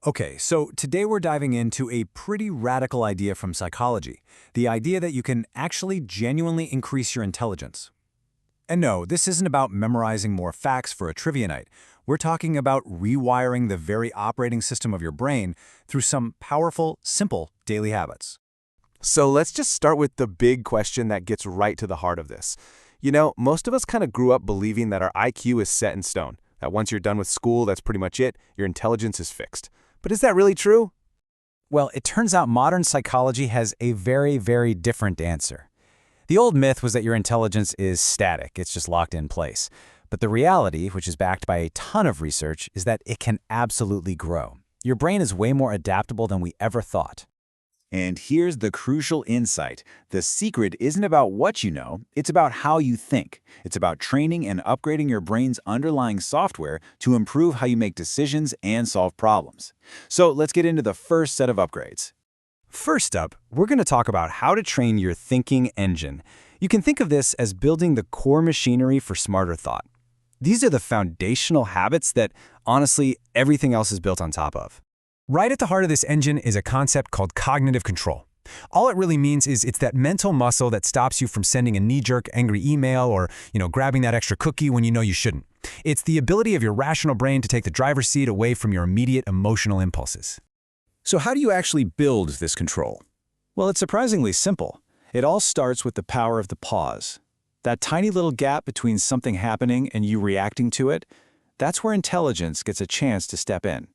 Okay, so today we're diving into a pretty radical idea from psychology, the idea that you can actually genuinely increase your intelligence. And no, this isn't about memorizing more facts for a trivia night. We're talking about rewiring the very operating system of your brain through some powerful, simple daily habits. So let's just start with the big question that gets right to the heart of this. Most of us kind of grew up believing that our IQ is set in stone, that once you're done with school, that's pretty much it, your intelligence is fixed. But is that really true? Well, it turns out modern psychology has a very, very different answer. The old myth was that your intelligence is static, it's just locked in place. But the reality, which is backed by a ton of research, is that it can absolutely grow. Your brain is way more adaptable than we ever thought. And here's the crucial insight. The secret isn't about what you know, it's about how you think. It's about training and upgrading your brain's underlying software to improve how you make decisions and solve problems. So let's get into the first set of upgrades. First up, we're going to talk about how to train your thinking engine. You can think of this as building the core machinery for smarter thought. These are the foundational habits that, honestly, everything else is built on top of. Right at the heart of this engine is a concept called cognitive control. All it really means is it's that mental muscle that stops you from sending a knee-jerk angry email or, grabbing that extra cookie when you know you shouldn't. It's the ability of your rational brain to take the driver's seat away from your immediate emotional impulses. So how do you actually build this control? Well, it's surprisingly simple. It all starts with the power of the pause. That tiny little gap between something happening and you reacting to it, that's where intelligence gets a chance to step in.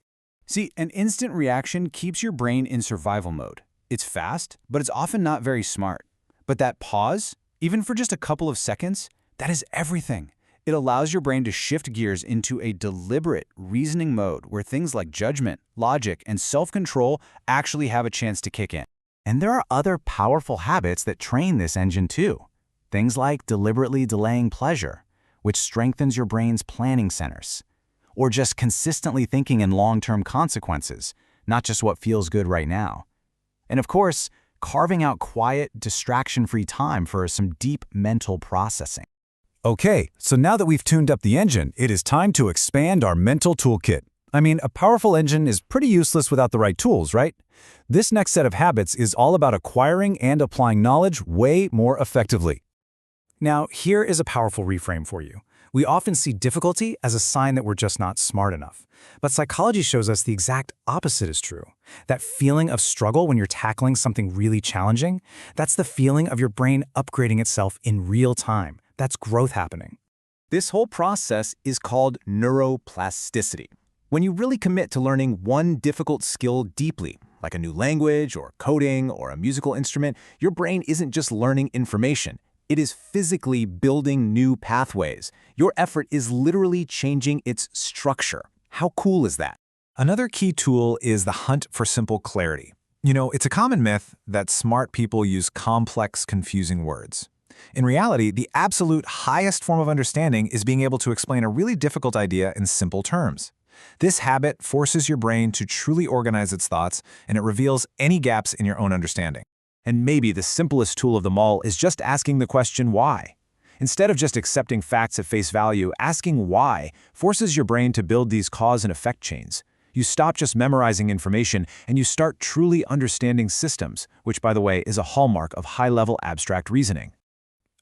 See, an instant reaction keeps your brain in survival mode. It's fast, but it's often not very smart. But that pause, even for just a couple of seconds, that is everything. It allows your brain to shift gears into a deliberate, reasoning mode where things like judgment, logic, and self-control actually have a chance to kick in. And there are other powerful habits that train this engine too. Things like deliberately delaying pleasure, which strengthens your brain's planning centers. Or just consistently thinking in long-term consequences, not just what feels good right now. And of course, carving out quiet, distraction-free time for some deep mental processing. Okay, so now that we've tuned up the engine, it is time to expand our mental toolkit. I mean, a powerful engine is pretty useless without the right tools, right? This next set of habits is all about acquiring and applying knowledge way more effectively. Now, here is a powerful reframe for you. We often see difficulty as a sign that we're just not smart enough. But psychology shows us the exact opposite is true. That feeling of struggle when you're tackling something really challenging, that's the feeling of your brain upgrading itself in real time. That's growth happening. This whole process is called neuroplasticity. When you really commit to learning one difficult skill deeply, like a new language or coding or a musical instrument, your brain isn't just learning information. It is physically building new pathways. Your effort is literally changing its structure. How cool is that? Another key tool is the hunt for simple clarity. It's a common myth that smart people use complex, confusing words. In reality, the absolute highest form of understanding is being able to explain a really difficult idea in simple terms. This habit forces your brain to truly organize its thoughts, and it reveals any gaps in your own understanding. And maybe the simplest tool of them all is just asking the question why. Instead of just accepting facts at face value, asking why forces your brain to build these cause and effect chains. You stop just memorizing information and you start truly understanding systems, which, by the way, is a hallmark of high-level abstract reasoning.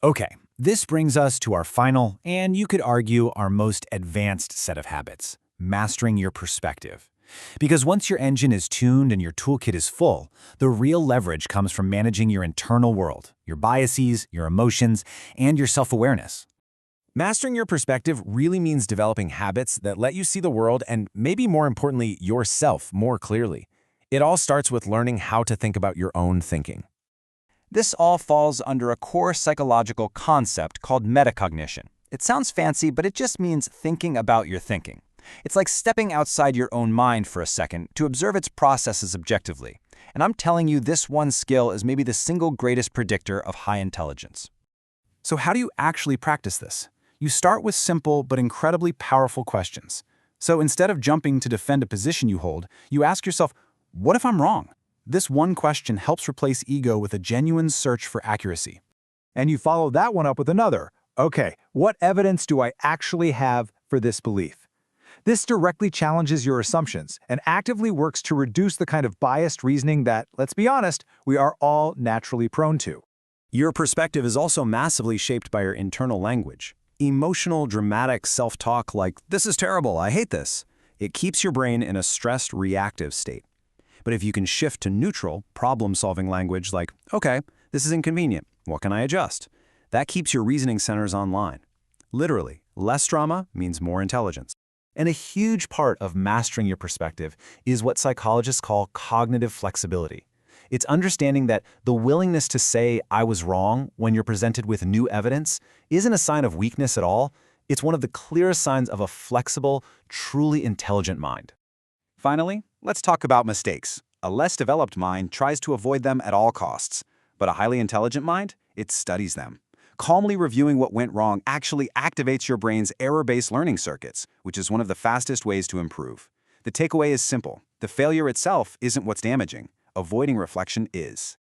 Okay, this brings us to our final, and you could argue our most advanced set of habits, mastering your perspective. Because once your engine is tuned and your toolkit is full, the real leverage comes from managing your internal world, your biases, your emotions, and your self-awareness. Mastering your perspective really means developing habits that let you see the world and, maybe more importantly, yourself more clearly. It all starts with learning how to think about your own thinking. This all falls under a core psychological concept called metacognition. It sounds fancy, but it just means thinking about your thinking. It's like stepping outside your own mind for a second to observe its processes objectively. And I'm telling you, this one skill is maybe the single greatest predictor of high intelligence. So how do you actually practice this? You start with simple but incredibly powerful questions. So instead of jumping to defend a position you hold, you ask yourself, what if I'm wrong? This one question helps replace ego with a genuine search for accuracy. And you follow that one up with another. Okay, what evidence do I actually have for this belief? This directly challenges your assumptions and actively works to reduce the kind of biased reasoning that, let's be honest, we are all naturally prone to. Your perspective is also massively shaped by your internal language. Emotional, dramatic self-talk like, "This is terrible, I hate this." It keeps your brain in a stressed, reactive state. But if you can shift to neutral, problem-solving language like, "Okay, this is inconvenient, what can I adjust?" That keeps your reasoning centers online. Literally, less drama means more intelligence. And a huge part of mastering your perspective is what psychologists call cognitive flexibility. It's understanding that the willingness to say, "I was wrong," when you're presented with new evidence isn't a sign of weakness at all. It's one of the clearest signs of a flexible, truly intelligent mind. Finally, let's talk about mistakes. A less developed mind tries to avoid them at all costs, but a highly intelligent mind, it studies them. Calmly reviewing what went wrong actually activates your brain's error-based learning circuits, which is one of the fastest ways to improve. The takeaway is simple. The failure itself isn't what's damaging. Avoiding reflection is.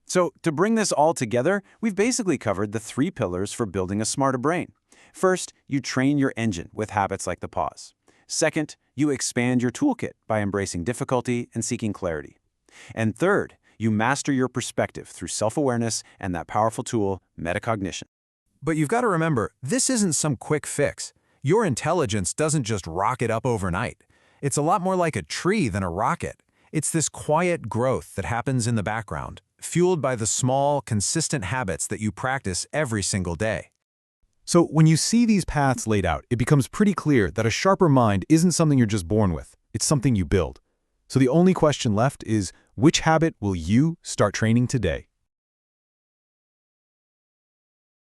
So, to bring this all together, we've basically covered the 3 pillars for building a smarter brain. First, you train your engine with habits like the pause. Second, you expand your toolkit by embracing difficulty and seeking clarity. And third, you master your perspective through self-awareness and that powerful tool, metacognition. But you've got to remember, this isn't some quick fix. Your intelligence doesn't just rocket up overnight. It's a lot more like a tree than a rocket. It's this quiet growth that happens in the background, fueled by the small, consistent habits that you practice every single day. So when you see these paths laid out, it becomes pretty clear that a sharper mind isn't something you're just born with. It's something you build. So the only question left is, which habit will you start training today?